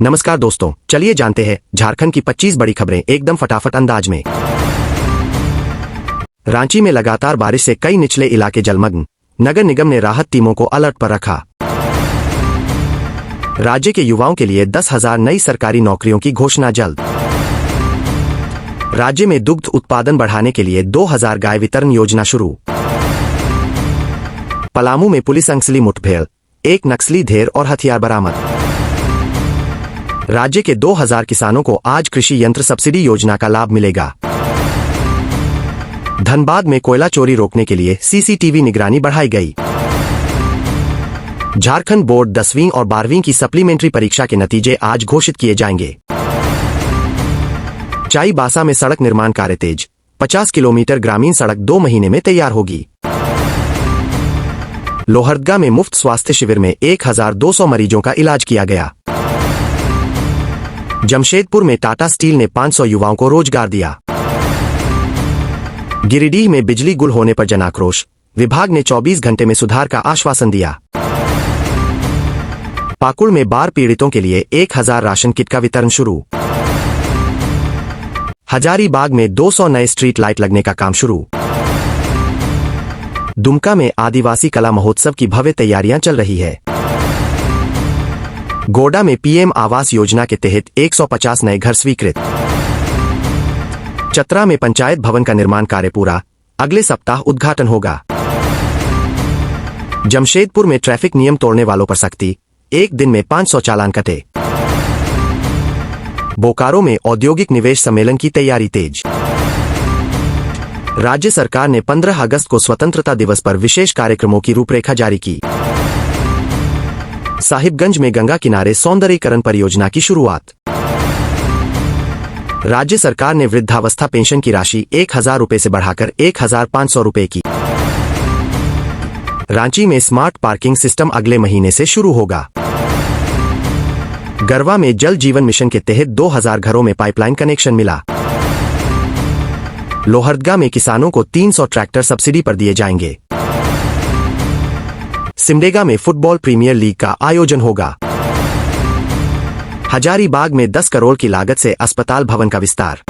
नमस्कार दोस्तों, चलिए जानते हैं झारखंड की 25 बड़ी खबरें एकदम फटाफट अंदाज में। रांची में लगातार बारिश से कई निचले इलाके जलमग्न, नगर निगम ने राहत टीमों को अलर्ट पर रखा। राज्य के युवाओं के लिए 10,000 नई सरकारी नौकरियों की घोषणा जल्द। राज्य में दुग्ध उत्पादन बढ़ाने के लिए 2,000 गाय वितरण योजना शुरू। पलामू में पुलिस नक्सली मुठभेड़, एक नक्सली ढेर और हथियार बरामद। राज्य के 2,000 किसानों को आज कृषि यंत्र सब्सिडी योजना का लाभ मिलेगा। धनबाद में कोयला चोरी रोकने के लिए सीसीटीवी निगरानी बढ़ाई गई। झारखंड बोर्ड 10वीं और 12वीं की सप्लीमेंट्री परीक्षा के नतीजे आज घोषित किए जाएंगे। चाईबासा में सड़क निर्माण कार्य तेज, 50 किलोमीटर ग्रामीण सड़क 2 महीने में तैयार होगी। लोहरदगा में मुफ्त स्वास्थ्य शिविर में 1,200 मरीजों का इलाज किया गया। जमशेदपुर में टाटा स्टील ने 500 युवाओं को रोजगार दिया। गिरिडीह में बिजली गुल होने पर जनाक्रोश, विभाग ने 24 घंटे में सुधार का आश्वासन दिया। पाकुड़ में बाढ़ पीड़ितों के लिए 1,000 राशन किट का वितरण शुरू। हजारीबाग में 200 नए स्ट्रीट लाइट लगने का काम शुरू। दुमका में आदिवासी कला महोत्सव की भव्य तैयारियां चल रही है। गोड्डा में पीएम आवास योजना के तहत 150 नए घर स्वीकृत। चतरा में पंचायत भवन का निर्माण कार्य पूरा, अगले सप्ताह उद्घाटन होगा। जमशेदपुर में ट्रैफिक नियम तोड़ने वालों पर सख्ती, एक दिन में 500 चालान कटे। बोकारो में औद्योगिक निवेश सम्मेलन की तैयारी तेज। राज्य सरकार ने 15 अगस्त को स्वतंत्रता दिवस पर विशेष कार्यक्रमों की रूपरेखा जारी की। साहिबगंज में गंगा किनारे सौंदर्यीकरण परियोजना की शुरुआत। राज्य सरकार ने वृद्धावस्था पेंशन की राशि 1,000 रुपए से बढ़ाकर 1,500 रुपए की। रांची में स्मार्ट पार्किंग सिस्टम अगले महीने से शुरू होगा। गरवा में जल जीवन मिशन के तहत 2,000 घरों में पाइपलाइन कनेक्शन मिला। लोहरदगा में किसानों को 300 ट्रैक्टर सब्सिडी पर दिए जाएंगे। सिमडेगा में फुटबॉल प्रीमियर लीग का आयोजन होगा। हजारीबाग में 10 करोड़ की लागत से अस्पताल भवन का विस्तार।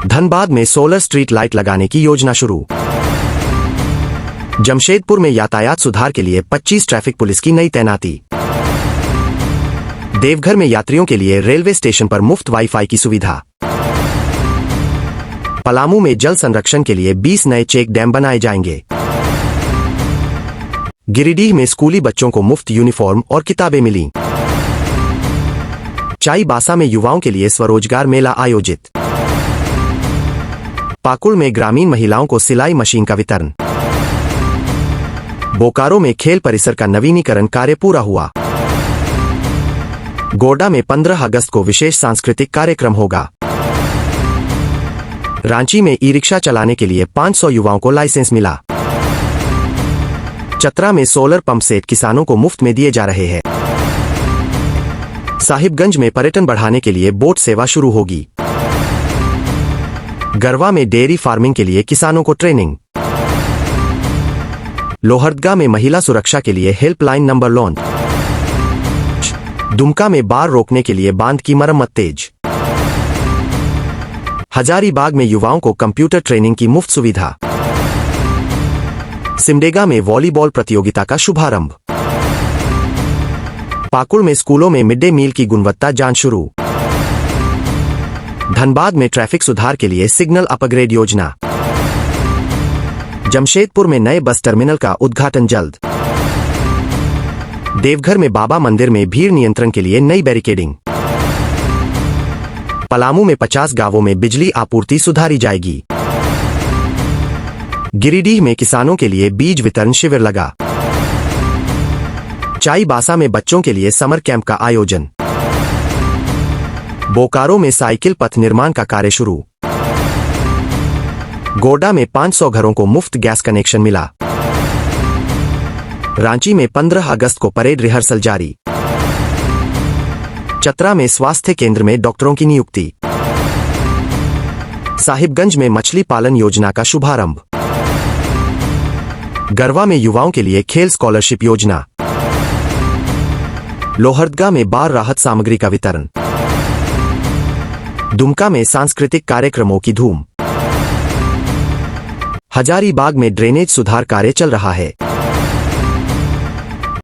धनबाद में सोलर स्ट्रीट लाइट लगाने की योजना शुरू। जमशेदपुर में यातायात सुधार के लिए 25 ट्रैफिक पुलिस की नई तैनाती। देवघर में यात्रियों के लिए रेलवे स्टेशन पर मुफ्त वाईफाई की सुविधा। पलामू में जल संरक्षण के लिए 20 नए चेक डैम बनाए जाएंगे। गिरिडीह में स्कूली बच्चों को मुफ्त यूनिफॉर्म और किताबें मिली। चाईबासा में युवाओं के लिए स्वरोजगार मेला आयोजित। पाकुड़ में ग्रामीण महिलाओं को सिलाई मशीन का वितरण। बोकारो में खेल परिसर का नवीनीकरण कार्य पूरा हुआ। गोड्डा में 15 अगस्त को विशेष सांस्कृतिक कार्यक्रम होगा। रांची में ई रिक्शा चलाने के लिए 500 युवाओं को लाइसेंस मिला। चतरा में सोलर पंप सेट किसानों को मुफ्त में दिए जा रहे हैं। साहिबगंज में पर्यटन बढ़ाने के लिए बोट सेवा शुरू होगी। गरवा में डेयरी फार्मिंग के लिए किसानों को ट्रेनिंग। लोहरदगा में महिला सुरक्षा के लिए हेल्पलाइन नंबर लॉन्च। दुमका में बाढ़ रोकने के लिए बांध की मरम्मत तेज। हजारीबाग में युवाओं को कंप्यूटर ट्रेनिंग की मुफ्त सुविधा। सिमडेगा में वॉलीबॉल प्रतियोगिता का शुभारंभ। पाकुड़ में स्कूलों में मिड डे मील की गुणवत्ता जांच शुरू। धनबाद में ट्रैफिक सुधार के लिए सिग्नल अपग्रेड योजना। जमशेदपुर में नए बस टर्मिनल का उद्घाटन जल्द। देवघर में बाबा मंदिर में भीड़ नियंत्रण के लिए नई बैरिकेडिंग। पलामू में 50 गांवों में बिजली आपूर्ति सुधारी जाएगी। गिरिडीह में किसानों के लिए बीज वितरण शिविर लगा। चाईबासा में बच्चों के लिए समर कैंप का आयोजन। बोकारो में साइकिल पथ निर्माण का कार्य शुरू। गोड्डा में 500 घरों को मुफ्त गैस कनेक्शन मिला। रांची में 15 अगस्त को परेड रिहर्सल जारी। चतरा में स्वास्थ्य केंद्र में डॉक्टरों की नियुक्ति। साहिबगंज में मछली पालन योजना का शुभारंभ। गरवा में युवाओं के लिए खेल स्कॉलरशिप योजना। लोहरदगा में बाढ़ राहत सामग्री का वितरण। दुमका में सांस्कृतिक कार्यक्रमों की धूम। हजारीबाग में ड्रेनेज सुधार कार्य चल रहा है।